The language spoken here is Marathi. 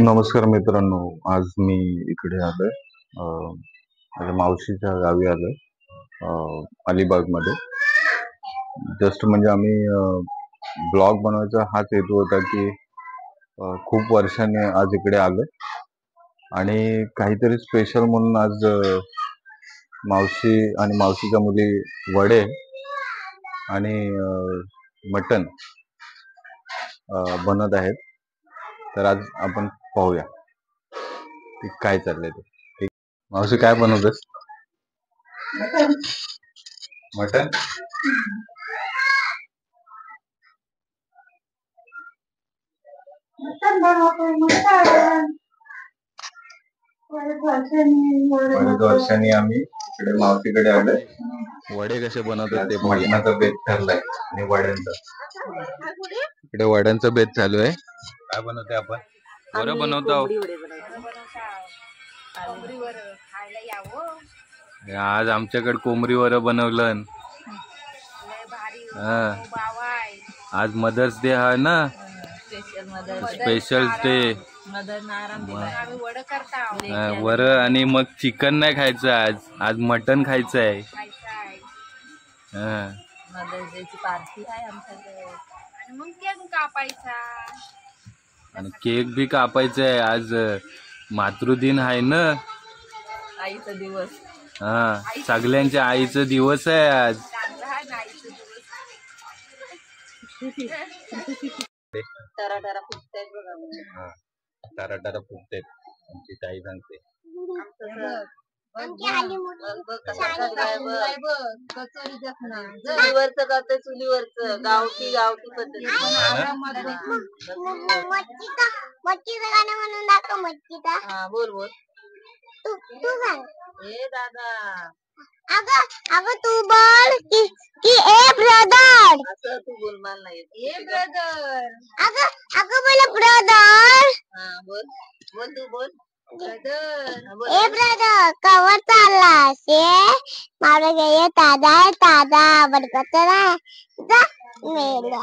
नमस्कार मित्रांनो, आज मी इकडे आलोय माझ्या मावशीच्या गावी आलोय अलिबागमध्ये. जस्ट म्हणजे आम्ही ब्लॉग बनवायचा हाच हेतू होता की खूप वर्षांनी आज इकडे आलोय आणि काहीतरी स्पेशल म्हणून आज मावशी आणि मावशीच्या मुली वडे आणि मटण बनवत आहेत. तर आज आपण पाहूया की काय चाललंय ते. ठीक, मावशी काय बनवतेस? मटण. बरेच वर्षांनी आम्ही इकडे मावशीकडे आलोय. वडे कसे बनवतात ते पाहूया. मटणाचा बेत ठरलाय आणि वड्यांचा. इकडे वड्यांचा बेत चालू आहे. काय बनवते आपण? बरं बनवतो. आज आमच्याकडे कोंबडी वर बनवलं. आज मदर्स डे आहे ना, स्पेशल डे. वर आणि मग चिकन नाही खायचं आज मटन खायचं आहे. मदर्स डे ची पार्टी आहे आमच्याकडे आणि मग केक कापायचा आणि केक बी कापायचा आहे. आज मातृदिन आहे ना, आईचा दिवस. सगळ्यांच्या आईचा दिवस आहे आज. टरा फुटतायत बघा. टरा फुटतायत. आमची ताई सांगते. चुलीवरच करते, चुलीवरच गावठी पद्धती. मच्छीचं गाणं म्हणून दाखव. मच्छीचा. हा बोल. तू सांग. ए दादा. अगं तू बोल की ए ब्रदर. असं तू बोल, मला नाही ए ब्रदर. अगं बोल ब्रदर. हा बोल तू बोल. ब्रदर. ए ब्रदर कवर चालला से मारा गया दादा बडकत जा मेला.